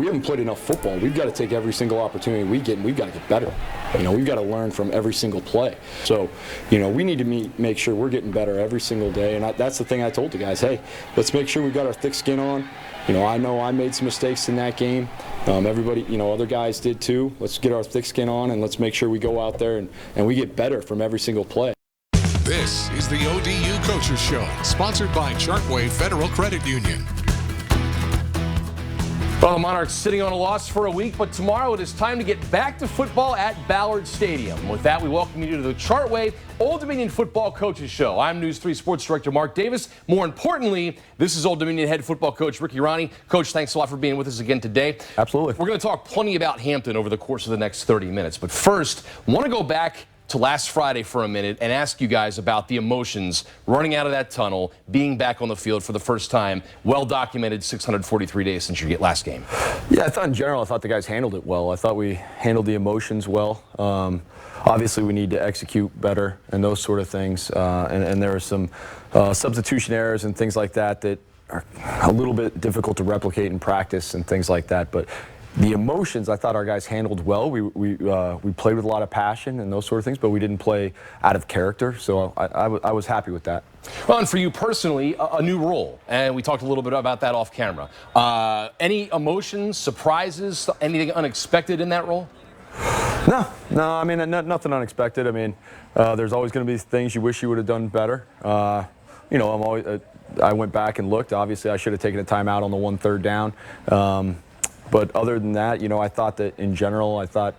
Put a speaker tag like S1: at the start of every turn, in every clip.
S1: we haven't played enough football. We've got to take every single opportunity we get, and we've got to get better. We've got to learn from every single play. So, we need to make sure we're getting better every single day, and that's the thing I told the guys. Hey, let's make sure we've got our thick skin on. I know I made some mistakes in that game. Everybody, other guys did too. Let's get our thick skin on, and let's make sure we go out there and we get better from every single play.
S2: This is the ODU Coaches Show, sponsored by Chartway Federal Credit Union.
S3: Well, the Monarchs sitting on a loss for a week, but tomorrow it is time to get back to football at Ballard Stadium. With that, we welcome you to the Chartway Old Dominion Football Coaches Show. I'm News 3 Sports Director Mark Davis. More importantly, this is Old Dominion head football coach Ricky Ronnie. Coach, thanks a lot for being with us again today.
S4: Absolutely.
S3: We're going to talk plenty about Hampton over the course of the next 30 minutes. But first, I want to go back to last Friday for a minute and ask you guys about the emotions running out of that tunnel, being back on the field for the first time. Well documented 643 days since your last game.
S4: Yeah, I thought in general, I thought the guys handled it well. I thought we handled the emotions well. Obviously, we need to execute better and those sort of things. And there are some substitution errors and things like that that are a little bit difficult to replicate in practice and things like that. But the emotions, I thought our guys handled well. We played with a lot of passion and those sort of things, but we didn't play out of character. So I was happy with that.
S3: Well, and for you personally, a new role, and we talked a little bit about that off camera. Any emotions, surprises, anything unexpected in that role?
S4: No. I mean, nothing unexpected. I mean, there's always going to be things you wish you would have done better. I went back and looked. Obviously, I should have taken a timeout on the 1-3rd down. But other than that, I thought that in general, I thought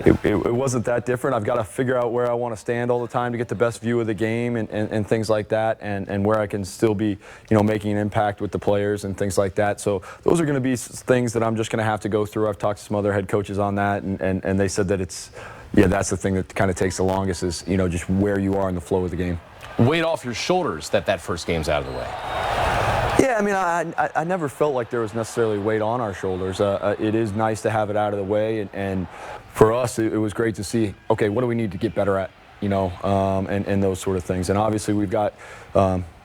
S4: it wasn't that different. I've got to figure out where I want to stand all the time to get the best view of the game and things like that, and where I can still be, making an impact with the players and things like that. So those are going to be things that I'm just going to have to go through. I've talked to some other head coaches on that, and they said that that's the thing that kind of takes the longest is, just where you are in the flow of the game.
S3: Weight off your shoulders that first game's out of the way.
S4: Yeah, I mean, I never felt like there was necessarily weight on our shoulders. It is nice to have it out of the way, and for us, it was great to see, okay, what do we need to get better at, and those sort of things. And obviously, we've got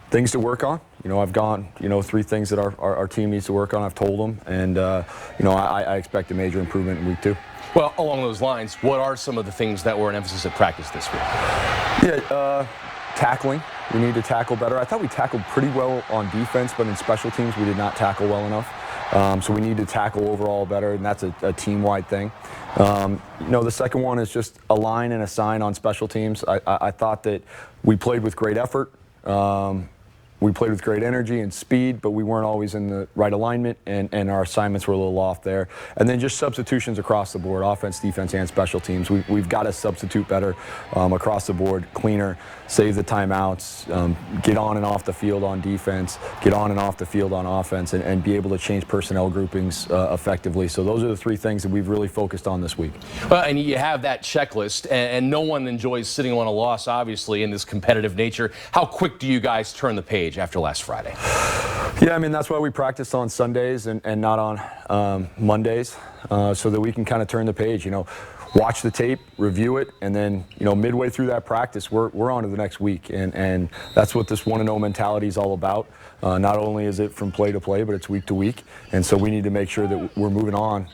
S4: things to work on. I've gone, 3 things that our team needs to work on. I've told them, and, I expect a major improvement in week 2.
S3: Well, along those lines, what are some of the things that were an emphasis at practice this week?
S4: Yeah, tackling. We need to tackle better. I thought we tackled pretty well on defense, but in special teams we did not tackle well enough. So we need to tackle overall better, and that's a team-wide thing. The second one is just a line and a sign on special teams. I thought that we played with great effort. We played with great energy and speed, but we weren't always in the right alignment, and our assignments were a little off there. And then just substitutions across the board, offense, defense, and special teams. We've got to substitute better across the board, cleaner, save the timeouts, get on and off the field on defense, get on and off the field on offense, and be able to change personnel groupings effectively. So those are the 3 things that we've really focused on this week.
S3: Well, and you have that checklist, and no one enjoys sitting on a loss, obviously, in this competitive nature. How quick do you guys turn the page after last Friday?
S4: Yeah, I mean, that's why we practiced on Sundays and not on Mondays, so that we can kind of turn the page, watch the tape, review it, and then, midway through that practice, we're on to the next week, and that's what this 1-0 mentality is all about. Not only is it from play to play, but it's week to week, and so we need to make sure that we're moving on.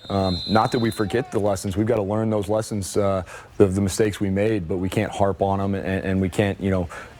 S4: Not that we forget the lessons. We've got to learn those lessons of the mistakes we made, but we can't harp on them, and we can't,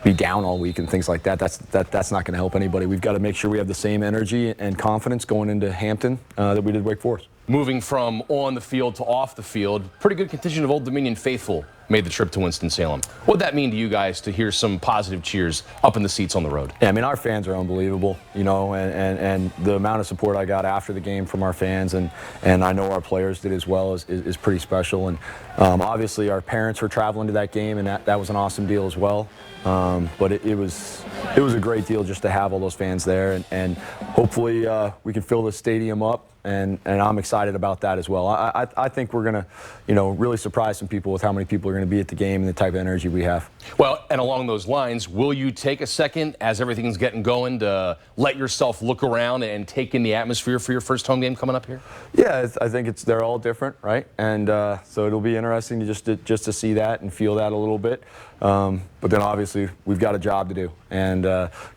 S4: be down all week and things like that. That's not going to help anybody. We've got to make sure we have the same energy and confidence going into Hampton that we did Wake Forest.
S3: Moving from on the field to off the field, pretty good contingent of Old Dominion faithful made the trip to Winston-Salem. What'd that mean to you guys to hear some positive cheers up in the seats on the road?
S4: Yeah, I mean, our fans are unbelievable, and the amount of support I got after the game from our fans, and I know our players did as well, is pretty special. And obviously our parents were traveling to that game, and that was an awesome deal as well. But it was a great deal just to have all those fans there, and hopefully we can fill the stadium up. And I'm excited about that as well. I think we're going to, really surprise some people with how many people are going to be at the game and the type of energy we have.
S3: Well, and along those lines, will you take a second as everything's getting going to let yourself look around and take in the atmosphere for your first home game coming up here?
S4: Yeah, I think they're all different, right? And so it'll be interesting to just to see that and feel that a little bit. But then obviously we've got a job to do, and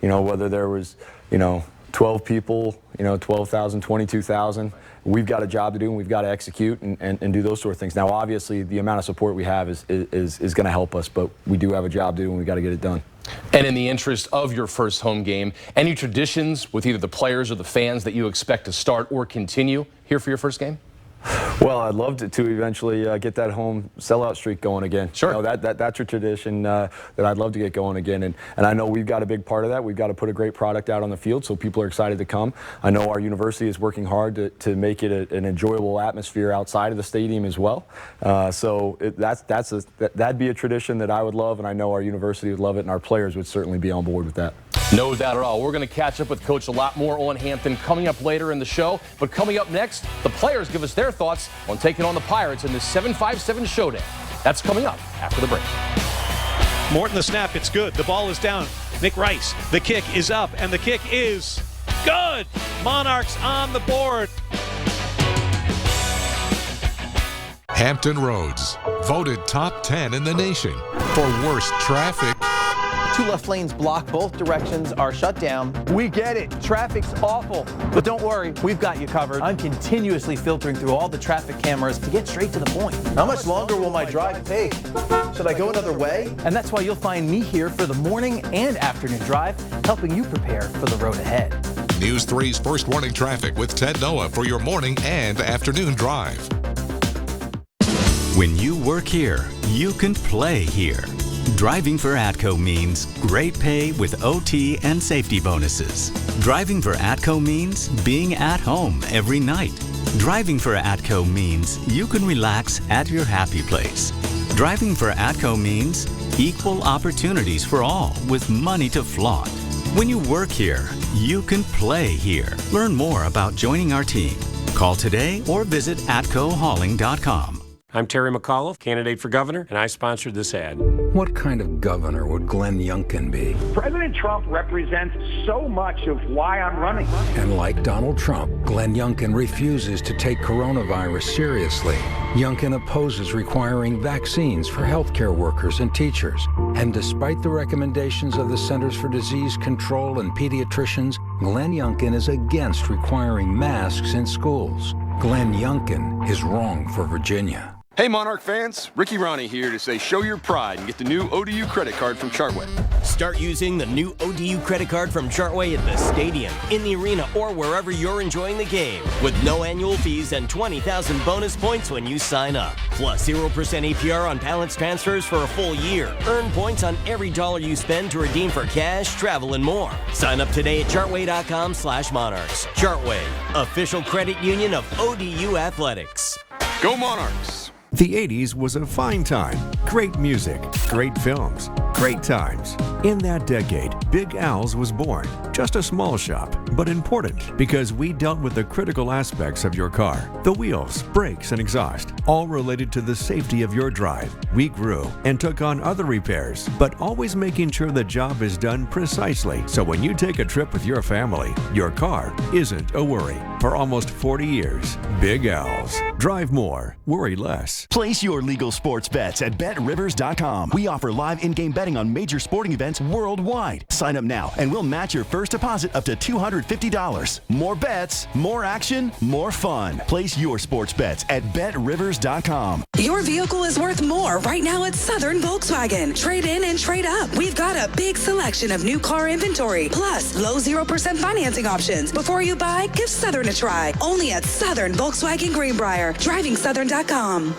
S4: whether there was, 12 people, 12,000, 22,000. We've got a job to do, and we've got to execute and do those sort of things. Now, obviously, the amount of support we have is going to help us, but we do have a job to do, and we've got to get it done.
S3: And in the interest of your first home game, any traditions with either the players or the fans that you expect to start or continue here for your first game?
S4: Well, I'd love to eventually get that home sellout streak going again.
S3: Sure.
S4: That's a tradition that I'd love to get going again. And I know we've got a big part of that. We've got to put a great product out on the field so people are excited to come. I know our university is working hard to make it an enjoyable atmosphere outside of the stadium as well. That'd be a tradition that I would love, and I know our university would love it, and our players would certainly be on board with that.
S3: No doubt at all. We're going to catch up with Coach a lot more on Hampton coming up later in the show. But coming up next, the players give us their thoughts on taking on the Pirates in this 7-5-7 showdown. That's coming up after the break.
S5: Morton, the snap, it's good. The ball is down. Nick Rice, the kick is up, and the kick is good. Monarchs on the board.
S2: Hampton Roads, voted top 10 in the nation for worst traffic.
S6: 2 left lanes block, both directions are shut down.
S7: We get it. Traffic's awful. But don't worry, we've got you covered.
S6: I'm continuously filtering through all the traffic cameras to get straight to the point. How much longer will my drive take? Should I go another way?
S7: And that's why you'll find me here for the morning and afternoon drive, helping you prepare for the road ahead.
S2: News 3's First Warning Traffic with Ted Noah for your morning and afternoon drive.
S8: When you work here, you can play here. Driving for ATCO means great pay with OT and safety bonuses. Driving for ATCO means being at home every night. Driving for ATCO means you can relax at your happy place. Driving for ATCO means equal opportunities for all with money to flaunt. When you work here, you can play here. Learn more about joining our team. Call today or visit atcohauling.com.
S9: I'm Terry McAuliffe, candidate for governor, and I sponsored this ad.
S10: What kind of governor would Glenn Youngkin be?
S11: President Trump represents so much of why I'm running.
S10: And like Donald Trump, Glenn Youngkin refuses to take coronavirus seriously. Youngkin opposes requiring vaccines for healthcare workers and teachers. And despite the recommendations of the Centers for Disease Control and pediatricians, Glenn Youngkin is against requiring masks in schools. Glenn Youngkin is wrong for Virginia.
S12: Hey Monarch fans, Ricky Ronnie here to say show your pride and get the new Odu Credit Card from Chartway.
S13: Start using the new Odu Credit Card from Chartway at the stadium, in the arena, or wherever you're enjoying the game. With no annual fees and 20,000 bonus points when you sign up. Plus 0% APR on balance transfers for a full year. Earn points on every dollar you spend to redeem for cash, travel, and more. Sign up today at chartway.com/monarchs. Chartway, official credit union of ODU Athletics.
S12: Go Monarchs!
S14: The 80s was a fine time. Great music, great films, great times. In that decade, Big Al's was born. Just a small shop, but important because we dealt with the critical aspects of your car. The wheels, brakes, and exhaust, all related to the safety of your drive. We grew and took on other repairs, but always making sure the job is done precisely. So when you take a trip with your family, your car isn't a worry. For almost 40 years, Big Al's. Drive more, worry less.
S15: Place your legal sports bets at BetRivers.com. We offer live in-game betting on major sporting events worldwide. Sign up now and we'll match your first deposit up to $250. More bets, more action, more fun. Place your sports bets at BetRivers.com.
S16: Your vehicle is worth more right now at Southern Volkswagen. Trade in and trade up. We've got a big selection of new car inventory, plus low 0% financing options. Before you buy, give Southern a try. Only at Southern Volkswagen Greenbrier. DrivingSouthern.com.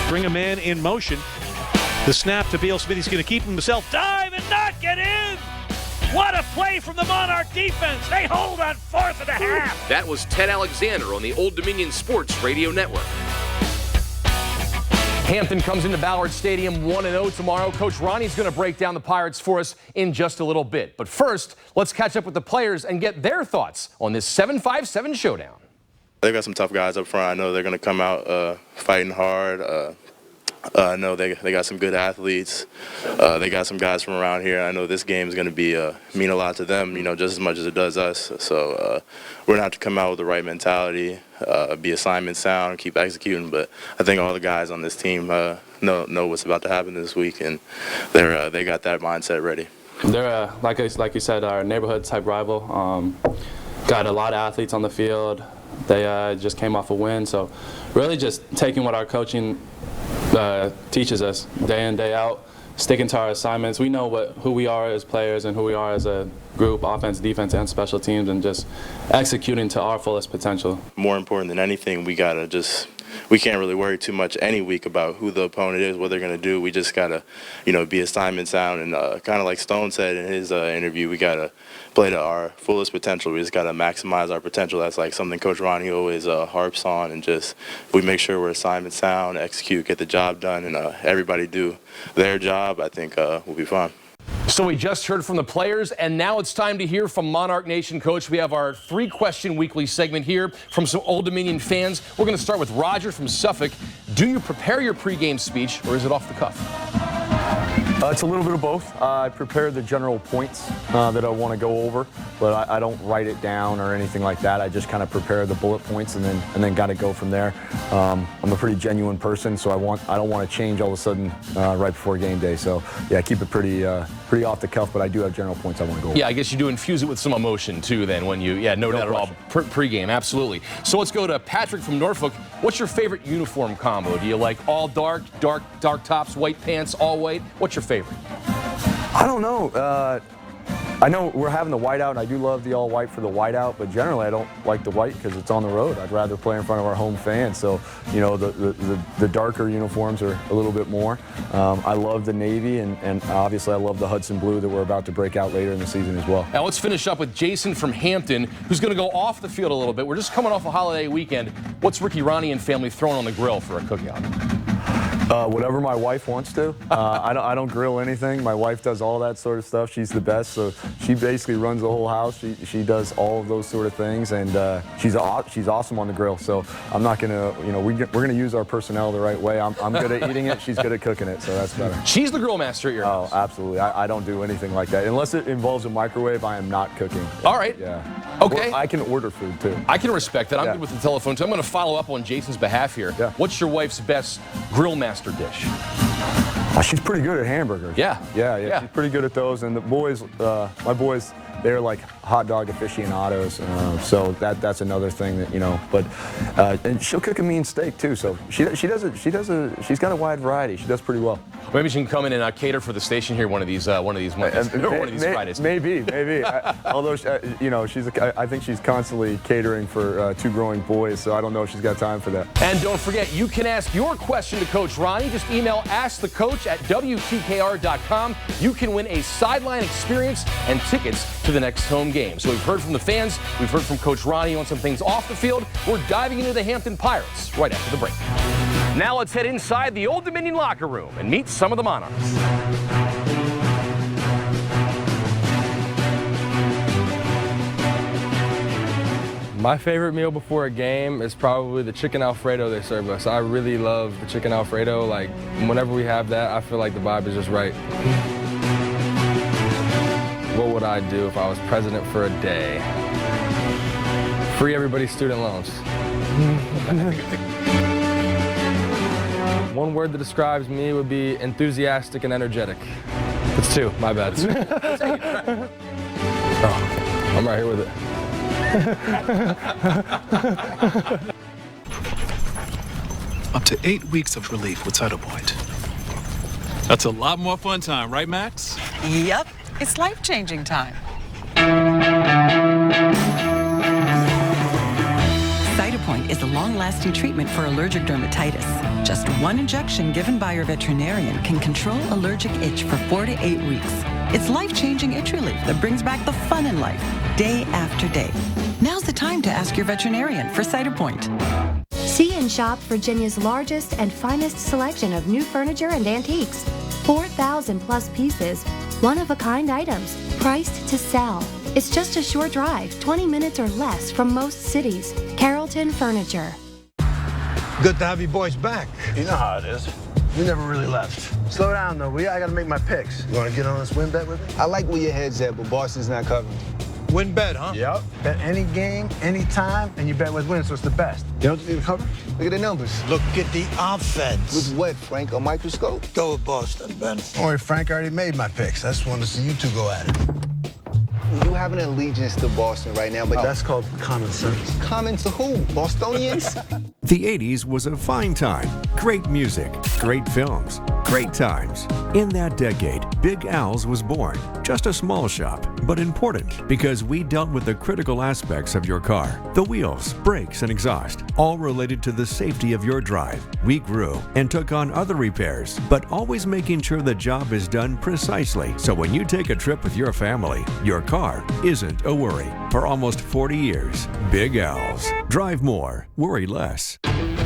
S5: Bring a man in motion. The snap to Beal Smith. He's going to keep himself, dive and not get in. What a play from the Monarch defense. They hold on 4th and a half.
S3: That was Ted Alexander on the Old Dominion Sports Radio Network. Hampton comes into Ballard Stadium 1-0 tomorrow. Coach Ronnie's going to break down the Pirates for us in just a little bit. But first, let's catch up with the players and get their thoughts on this 7-5-7 showdown.
S17: They've got some tough guys up front. I know they're going to come out fighting hard. I know they got some good athletes. They got some guys from around here. I know this game is going to be mean a lot to them, just as much as it does us. So we're going to have to come out with the right mentality, be assignment sound, keep executing. But I think all the guys on this team know what's about to happen this week, and they got that mindset ready.
S18: They're, like you said, our neighborhood type rival. Got a lot of athletes on the field. They just came off a win, so really just taking what our coaching teaches us day in, day out, sticking to our assignments. We know who we are as players and who we are as a group, offense, defense, and special teams, and just executing to our fullest potential.
S17: More important than anything, we can't really worry too much any week about who the opponent is, what they're going to do. We just got to, be assignment sound, and kind of like Stone said in his interview, we got to play to our fullest potential. We just got to maximize our potential. That's like something Coach Ronnie always harps on, and just if we make sure we're assignment sound, execute, get the job done, and everybody do their job, I think we'll be fine.
S3: So we just heard from the players, and now it's time to hear from Monarch Nation. Coach, we have our 3-question weekly segment here from some Old Dominion fans. We're going to start with Roger from Suffolk. Do you prepare your pregame speech, or is it off the cuff?
S4: It's a little bit of both. I prepare the general points that I want to go over, but I don't write it down or anything like that. I just kind of prepare the bullet points and then got to go from there. I'm a pretty genuine person, so I don't want to change all of a sudden right before game day. So yeah, I keep it pretty off the cuff, but I do have general points I want to go over.
S3: Yeah, I guess you do infuse it with some emotion too. Then when you no doubt at all pregame, absolutely. So let's go to Patrick from Norfolk. What's your favorite uniform combo? Do you like all dark tops, white pants, all white? What's your favorite?
S4: I don't know. I know we're having the whiteout, and I do love the all-white for the whiteout, but generally I don't like the white because it's on the road. I'd rather play in front of our home fans. So, the darker uniforms are a little bit more. I love the navy, and obviously I love the Hudson blue that we're about to break out later in the season as well.
S3: Now let's finish up with Jason from Hampton, who's going to go off the field a little bit. We're just coming off a holiday weekend. What's Ricky, Ronnie, and family throwing on the grill for a cookout?
S4: Whatever my wife wants to. I don't grill anything. My wife does all that sort of stuff. She's the best, so she basically runs the whole house. She does all of those sort of things, and she's awesome on the grill. So I'm not gonna, we're gonna use our personnel the right way. I'm good at eating it. She's good at cooking it, so that's better.
S3: She's the grill master at your house.
S4: Oh, absolutely. I don't do anything like that unless it involves a microwave. I am not cooking.
S3: All right.
S4: Yeah.
S3: Okay.
S4: I can order food too.
S3: I can respect that. I'm good with the telephone too. I'm going to follow up on Jason's behalf here.
S4: Yeah.
S3: What's your wife's best grill master dish?
S4: She's pretty good at hamburgers.
S3: Yeah.
S4: She's pretty good at those. And the boys, my boys, they're like hot dog aficionados. So that's another thing that But and she'll cook a mean steak too. So she's got a wide variety. She does pretty well.
S3: Maybe she can come in and cater for the station here one of these Mondays, or one of these Fridays.
S4: Maybe. Although I think she's constantly catering for 2 growing boys, so I don't know if she's got time for that.
S3: And don't forget, you can ask your question to Coach Ronnie. Just email askthecoach@WTKR.com. You can win a sideline experience and tickets to the next home game. So we've heard from the fans, we've heard from Coach Ronnie on some things off the field. We're diving into the Hampton Pirates right after the break. Now let's head inside the Old Dominion locker room and meet some of the Monarchs.
S19: My favorite meal before a game is probably the chicken Alfredo they serve us. I really love the chicken Alfredo. Like, whenever we have that, I feel like the vibe is just right. What would I do if I was president for a day? Free everybody's student loans. One word that describes me would be enthusiastic and energetic. That's 2, my bad. Oh, I'm right here with it.
S20: Up to 8 weeks of relief with Cytopoint. That's a lot more fun time, right, Max?
S21: Yep, it's life-changing time. Cytopoint is a long-lasting treatment for allergic dermatitis. Just 1 injection given by your veterinarian can control allergic itch for 4 to 8 weeks. It's life-changing itch relief that brings back the fun in life, day after day. Now's the time to ask your veterinarian for Cytopoint.
S22: See and shop Virginia's largest and finest selection of new furniture and antiques. 4,000 plus pieces, one-of-a-kind items, priced to sell. It's just a short drive, 20 minutes or less from most cities. Carrollton Furniture.
S23: Good to have you boys back.
S24: You know how it is. We never really left.
S23: Slow down, though. I got to make my picks. You want to get on this win bet with me?
S24: I like where your head's at, but Boston's not covering.
S23: Win bet, huh? Yep. Bet any game, anytime, and you bet with win, so it's the best. You know what you need to cover? Look at the numbers. Look at the offense. With what, Frank? A microscope? Go with Boston, Ben. Don't worry, Frank already made my picks. I just wanted to see you two go at it.
S1: You have an allegiance to Boston right now, but
S23: that's called common sense.
S1: Common to who? Bostonians?
S14: The 80s was a fine time. Great music, great films, great times. In that decade, Big Al's was born. Just a small shop, but important because we dealt with the critical aspects of your car. The wheels, brakes, and exhaust, all related to the safety of your drive. We grew and took on other repairs, but always making sure the job is done precisely. So when you take a trip with your family, your car isn't a worry. For almost 40 years, Big Al's. Drive more, worry less.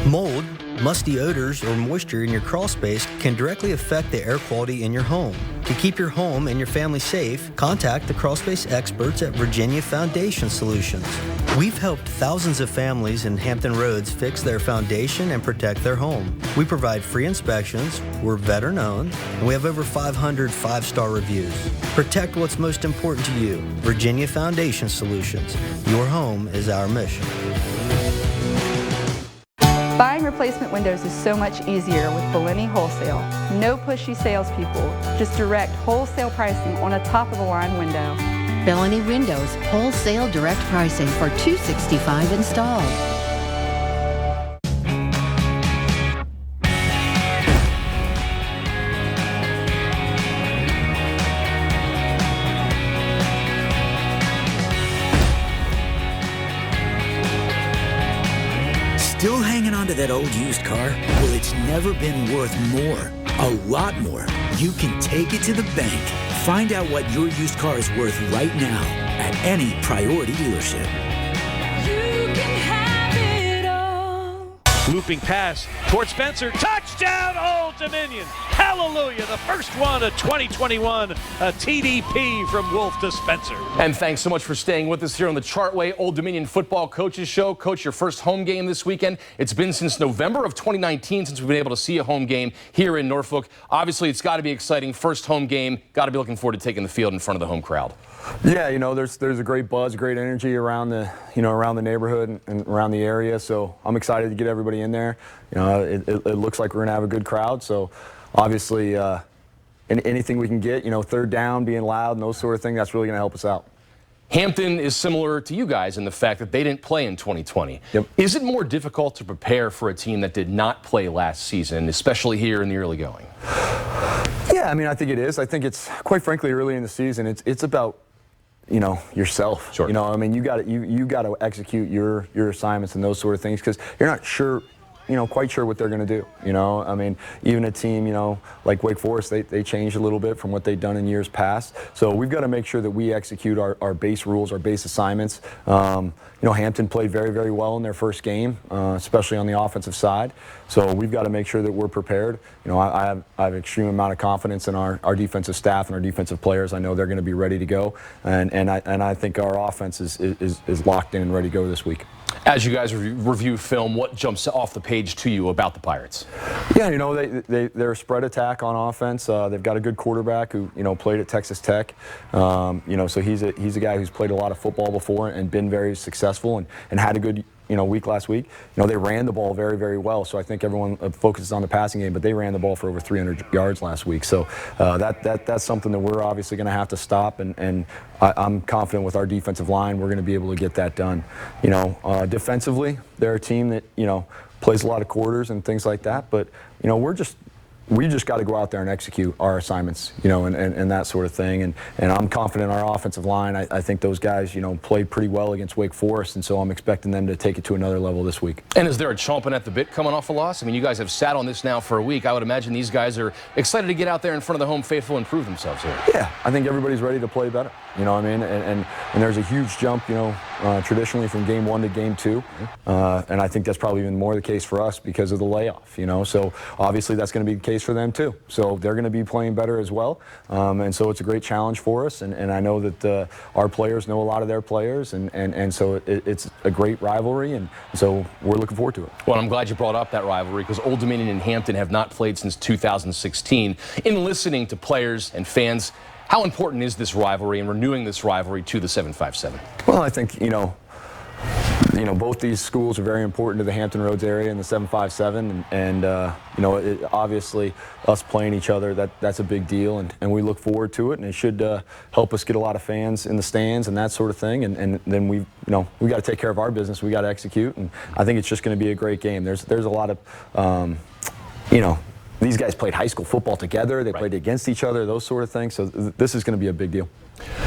S2: Mold, musty odors, or moisture in your crawl space can directly affect the air quality in your home. To keep your home and your family safe, contact the crawl space experts at Virginia Foundation Solutions. We've helped thousands of families in Hampton Roads fix their foundation and protect their home. We provide free inspections, we're veteran-owned, and we have over 500 five-star reviews. Protect what's most important to you. Virginia Foundation Solutions. Your home is our mission.
S6: Buying replacement windows is so much easier with Bellini Wholesale. No pushy salespeople, just direct wholesale pricing on a top-of-the-line window.
S7: Bellini Windows, wholesale direct pricing for $265 installed.
S25: Still hanging on to that old used car? Well, it's never been worth more. A lot more. You can take it to the bank. Find out what your used car is worth right now at any Priority dealership.
S26: You can have it all.
S5: Looping pass toward Spencer. Touchdown, Old Dominion. Hallelujah. The first one of 2021. A TDP from Wolf to Spencer.
S3: And thanks so much for staying with us here on the Chartway Old Dominion Football Coaches Show. Coach, your first home game this weekend. It's been since November of 2019 since we've been able to see a home game here in Norfolk. Obviously, it's got to be exciting. First home game. Got to be looking forward to taking the field in front of the home crowd.
S4: Yeah, you know, there's a great buzz, great energy around the neighborhood and around the area. So I'm excited to get everybody in there. You know, it looks like we're gonna have a good crowd. So obviously, anything we can get, you know, third down, being loud, and those sort of things, that's really gonna help us out.
S3: Hampton is similar to you guys in the fact that they didn't play in 2020. Yep. Is it more difficult to prepare for a team that did not play last season, especially here in the early going?
S4: Yeah, I mean, I think it is. I think it's, quite frankly, early in the season, it's about, you know, yourself. Sure. You know, I mean, you got to execute your assignments and those sort of things because you're not sure, you know, quite sure what they're going to do. You know, I mean, even a team, you know, like Wake Forest, they changed a little bit from what they've done in years past. So we've got to make sure that we execute our base rules, our base assignments. You know, Hampton played very, very well in their first game, especially on the offensive side. So we've got to make sure that we're prepared. You know, I have an extreme amount of confidence in our defensive staff and our defensive players. I know they're going to be ready to go, and I think our offense is locked in and ready to go this week.
S3: As you guys review film, what jumps off the page to you about the Pirates?
S4: Yeah, you know, they're a spread attack on offense. They've got a good quarterback who, you know, played at Texas Tech. You know, so he's a guy who's played a lot of football before and been very successful and had a good, you know, week last week. You know, they ran the ball very, very well. So I think everyone focuses on the passing game, but they ran the ball for over 300 yards last week. So that's something that we're obviously going to have to stop. And I'm confident with our defensive line, we're going to be able to get that done. You know, defensively, they're a team that, you know, plays a lot of quarters and things like that. But, you know, we just got to go out there and execute our assignments, you know, and that sort of thing. And I'm confident in our offensive line. I think those guys, you know, played pretty well against Wake Forest, and so I'm expecting them to take it to another level this week.
S3: And is there a chomping at the bit coming off a loss? I mean, you guys have sat on this now for a week. I would imagine these guys are excited to get out there in front of the home faithful and prove themselves here.
S4: Yeah, I think everybody's ready to play better. You know what I mean? And there's a huge jump, you know, traditionally from game 1 to game 2. And I think that's probably even more the case for us because of the layoff, you know. So obviously that's going to be the case for them too. So they're going to be playing better as well. And so it's a great challenge for us. And I know that our players know a lot of their players. And so it's a great rivalry. And so we're looking forward to it.
S3: Well, I'm glad you brought up that rivalry because Old Dominion and Hampton have not played since 2016. In listening to players and fans, How important is this rivalry and renewing this rivalry to the 757?
S4: Well, I think, both these schools are very important to the Hampton Roads area and the 757, and obviously us playing each other, that's a big deal, and we look forward to it, and it should help us get a lot of fans in the stands and that sort of thing, and then we got to take care of our business, we got to execute, and I think it's just going to be a great game. There's a lot of, these guys played high school football together, they played against each other, those sort of things, so this is going to be a big deal.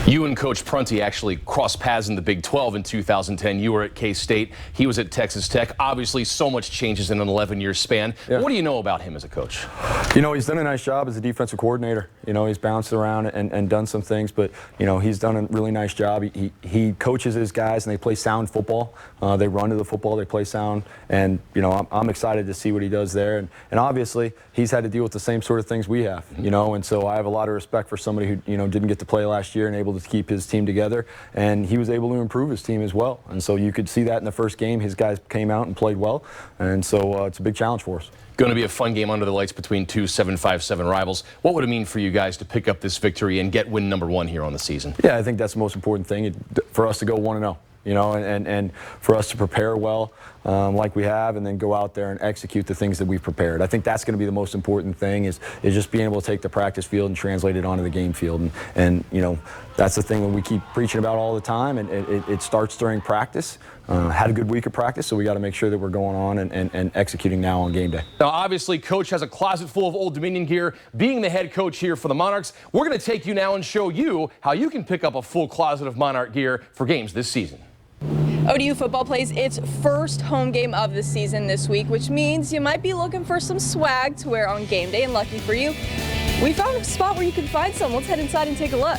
S3: You and Coach Prunty actually crossed paths in the Big 12 in 2010. You were at K-State. He was at Texas Tech. Obviously, so much changes in an 11-year span. Yeah. What do you know about him as a coach?
S4: He's done a nice job as a defensive coordinator. He's bounced around and done some things, but, he's done a really nice job. He coaches his guys, and they play sound football. They run to the football. They play sound, and, I'm excited to see what he does there. And obviously, he's had to deal with the same sort of things we have, and so I have a lot of respect for somebody who, didn't get to play last year and able to keep his team together, and he was able to improve his team as well, and so you could see that in the first game. His guys came out and played well, and so it's a big challenge for us.
S3: Going to be a fun game under the lights between two 757 rivals. What would it mean for you guys to pick up this victory and get win number 1 here on the season?
S4: Yeah, I think that's the most important thing, for us to go 1-0. And for us to prepare well like we have, and then go out there and execute the things that we've prepared. I think that's going to be the most important thing, is just being able to take the practice field and translate it onto the game field. And that's the thing that we keep preaching about all the time, and it starts during practice. Had a good week of practice, so we got to make sure that we're going on and executing now on game day.
S3: Now, obviously, Coach has a closet full of Old Dominion gear. Being the head coach here for the Monarchs, we're going to take you now and show you how you can pick up a full closet of Monarch gear for games this season.
S8: ODU football plays its first home game of the season this week, which means you might be looking for some swag to wear on game day, and lucky for you, we found a spot where you can find some. Let's head inside and take a look.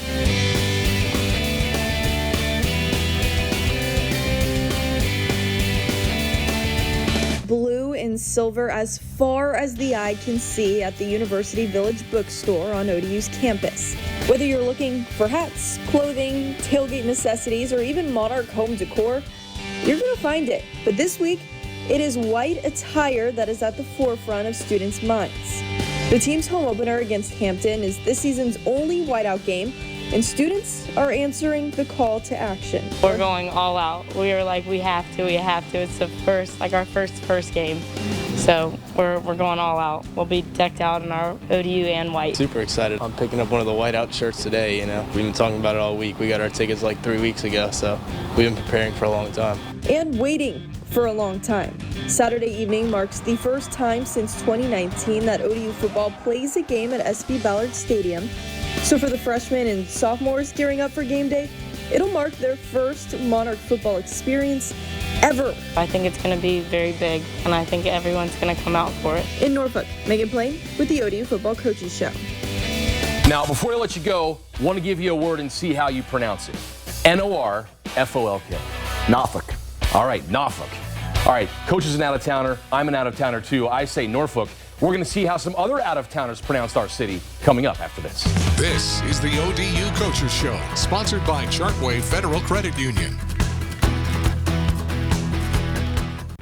S8: Blue and silver as far as the eye can see at the University Village bookstore on ODU's campus. Whether you're looking for hats, clothing, tailgate necessities, or even Monarch home decor, you're going to find it. But this week, it is white attire that is at the forefront of students' minds. The team's home opener against Hampton is this season's only whiteout game, and students are answering the call to action.
S9: We're going all out. We are like, we have to. It's the first, our first game. So we're going all out. We'll be decked out in our ODU and white.
S10: Super excited. I'm picking up one of the whiteout shirts today, We've been talking about it all week. We got our tickets like 3 weeks ago, so we've been preparing for a long time.
S8: And waiting for a long time. Saturday evening marks the first time since 2019 that ODU football plays a game at SB Ballard Stadium. So for the freshmen and sophomores gearing up for game day, it'll mark their first Monarch football experience ever.
S9: I think it's going to be very big, and I think everyone's going to come out for it.
S8: In Norfolk, Megan Plain with the ODU Football Coaches Show.
S3: Now, before I let you go, I want to give you a word and see how you pronounce it. N-O-R-F-O-L-K.
S4: Norfolk.
S3: All right, Norfolk. All right, Coach is an out-of-towner. I'm an out-of-towner, too. I say Norfolk. We're going to see how some other out-of-towners pronounced our city coming up after this.
S11: This is the ODU Coaches Show, sponsored by Chartway Federal Credit Union.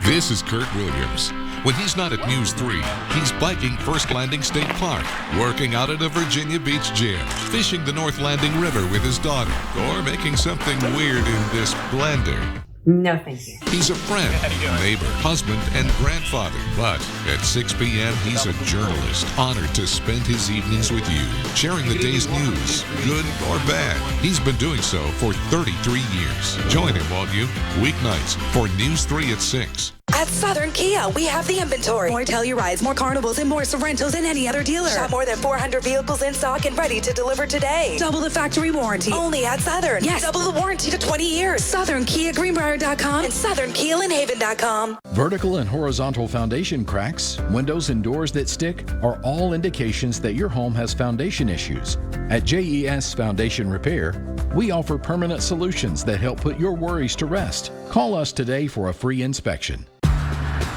S11: This is Kurt Williams. When he's not at News 3, he's biking First Landing State Park, working out at a Virginia Beach gym, fishing the North Landing River with his daughter, or making something weird in this blender.
S12: No, thank you.
S11: He's a friend, neighbor, husband, and grandfather. But at 6 p.m., he's a journalist, honored to spend his evenings with you, sharing the day's news, good or bad. He's been doing so for 33 years. Join him, won't you? Weeknights for News 3 at 6.
S16: At Southern Kia, we have the inventory. More Tellurides, more Carnivals, and more Sorrentos than any other dealer. Shop more than 400 vehicles in stock and ready to deliver today. Double the factory warranty. Only at Southern. Yes, double the warranty to 20 years. Southern Kia, Greenbrier.com and Southern Kia, Lynnhaven.com.
S13: Vertical and horizontal foundation cracks, windows and doors that stick are all indications that your home has foundation issues. At JES Foundation Repair, we offer permanent solutions that help put your worries to rest. Call us today for a free inspection.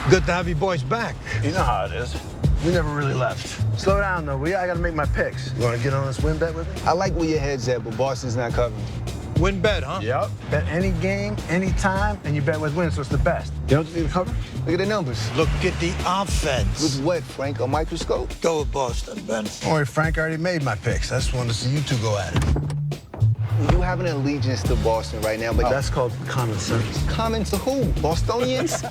S23: Good to have you boys back.
S24: You know how it is.
S23: We never really left. Slow down, though. I got to make my picks. You want to get on this win bet with me?
S1: I like where your head's at, but Boston's not covering.
S23: Win bet, huh? Yep. Bet any game, anytime, and you bet with Win, so it's the best. You know what you need to cover?
S1: Look at the numbers.
S24: Look at the offense.
S1: With what, Frank? A microscope?
S24: Go with Boston, Ben.
S23: Don't worry, Frank, I already made my picks. I just wanted to see you two go at it.
S1: You have an allegiance to Boston right now, but
S23: That's called common sense.
S1: common to who? Bostonians?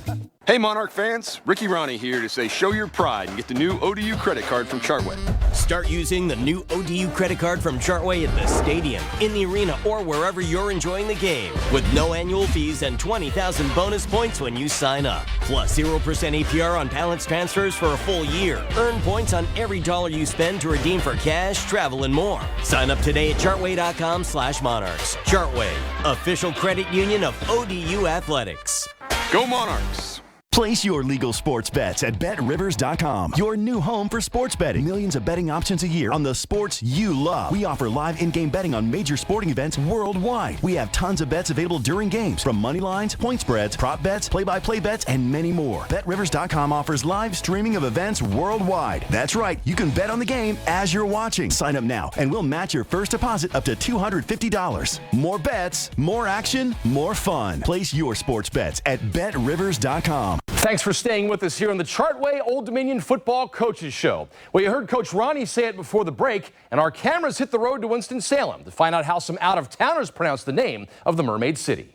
S12: Hey Monarch fans, Ricky Ronnie here to say show your pride and get the new Odu Credit Card from Chartway.
S15: Start using the new Odu Credit Card from Chartway at the stadium, in the arena, or wherever you're enjoying the game. With no annual fees and 20,000 bonus points when you sign up. Plus 0% APR on balance transfers for a full year. Earn points on every dollar you spend to redeem for cash, travel, and more. Sign up today at chartway.com/monarchs. Chartway, official credit union of ODU Athletics.
S12: Go Monarchs!
S17: Place your legal sports bets at BetRivers.com, your new home for sports betting. Millions of betting options a year on the sports you love. We offer live in-game betting on major sporting events worldwide. We have tons of bets available during games, from money lines, point spreads, prop bets, play-by-play bets, and many more. BetRivers.com offers live streaming of events worldwide. That's right, you can bet on the game as you're watching. Sign up now, and we'll match your first deposit up to $250. More bets, more action, more fun. Place your sports bets at BetRivers.com.
S3: Thanks for staying with us here on the Chartway Old Dominion Football Coaches Show. Well, you heard Coach Ronnie say it before the break, and our cameras hit the road to Winston-Salem to find out how some out-of-towners pronounce the name of the Mermaid City.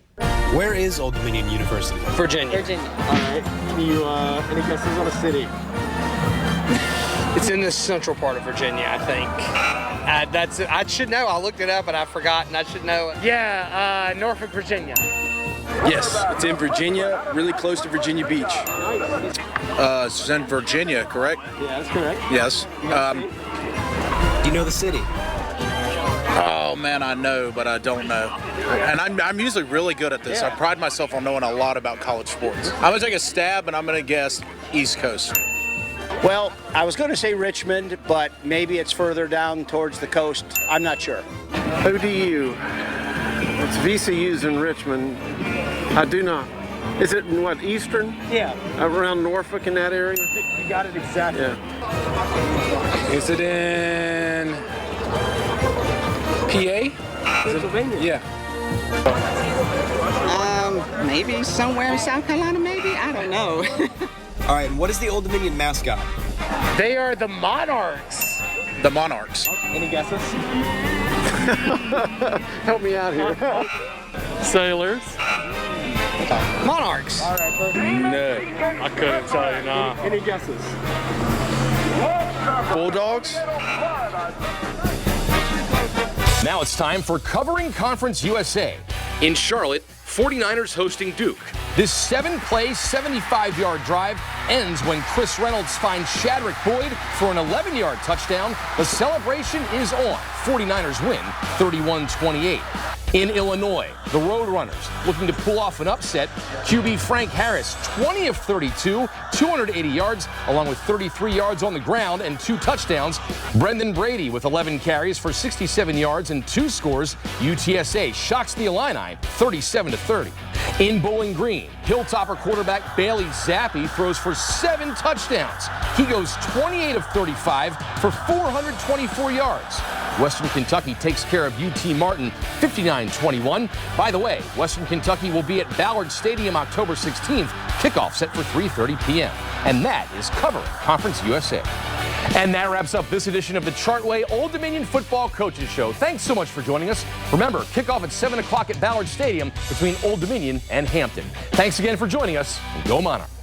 S18: Where is Old Dominion University?
S10: Virginia.
S18: All right. Can you, any guesses on a city?
S10: It's in the central part of Virginia, I think. I should know. I looked it up and I forgot, and I should know. Yeah, Norfolk, Virginia.
S18: Yes, it's in Virginia, really close to Virginia Beach.
S24: It's in Virginia, correct?
S18: Yeah, that's correct.
S24: Yes.
S18: Do you know the city?
S24: Oh man, I know, but I don't know. And I'm usually really good at this. I pride myself on knowing a lot about college sports. I'm gonna take a stab, and I'm gonna guess East Coast.
S19: Well, I was going to say Richmond, but maybe it's further down towards the coast. I'm not sure.
S20: ODU. It's VCU's in Richmond. I do not. Is it in what, Eastern?
S19: Yeah.
S20: Around Norfolk in that area?
S19: You got it exactly.
S20: Yeah.
S18: Is it in PA?
S19: Pennsylvania.
S18: Yeah.
S27: Maybe somewhere in South Carolina, maybe? I don't know.
S18: All right, and what is the Old Dominion mascot?
S10: They are the Monarchs.
S24: The Monarchs.
S18: Any guesses?
S20: Help me out here.
S18: Sailors.
S10: Monarchs.
S18: All right, perfect. No, I couldn't tell you, nah. Any guesses?
S24: Bulldogs.
S3: Now it's time for Covering Conference USA. In Charlotte, 49ers hosting Duke. This 7-play, 75-yard drive ends when Chris Reynolds finds Shadrick Boyd for an 11-yard touchdown. The celebration is on. 49ers win 31-28. In Illinois, the Roadrunners looking to pull off an upset. QB Frank Harris, 20 of 32, 280 yards, along with 33 yards on the ground and 2 touchdowns. Brendan Brady with 11 carries for 67 yards and 2 scores. UTSA shocks the Illini 37-30. In Bowling Green, Hilltopper quarterback Bailey Zappi throws for 7 touchdowns. He goes 28 of 35 for 424 yards. Western Kentucky takes care of UT Martin 59-21. By the way, Western Kentucky will be at Ballard Stadium October 16th. Kickoff set for 3:30 p.m. And that is Covering Conference USA. And that wraps up this edition of the Chartway Old Dominion Football Coaches Show. Thanks so much for joining us. Remember, kickoff at 7 o'clock at Ballard Stadium between Old Dominion and Hampton. Thanks again for joining us, and go Monarchs.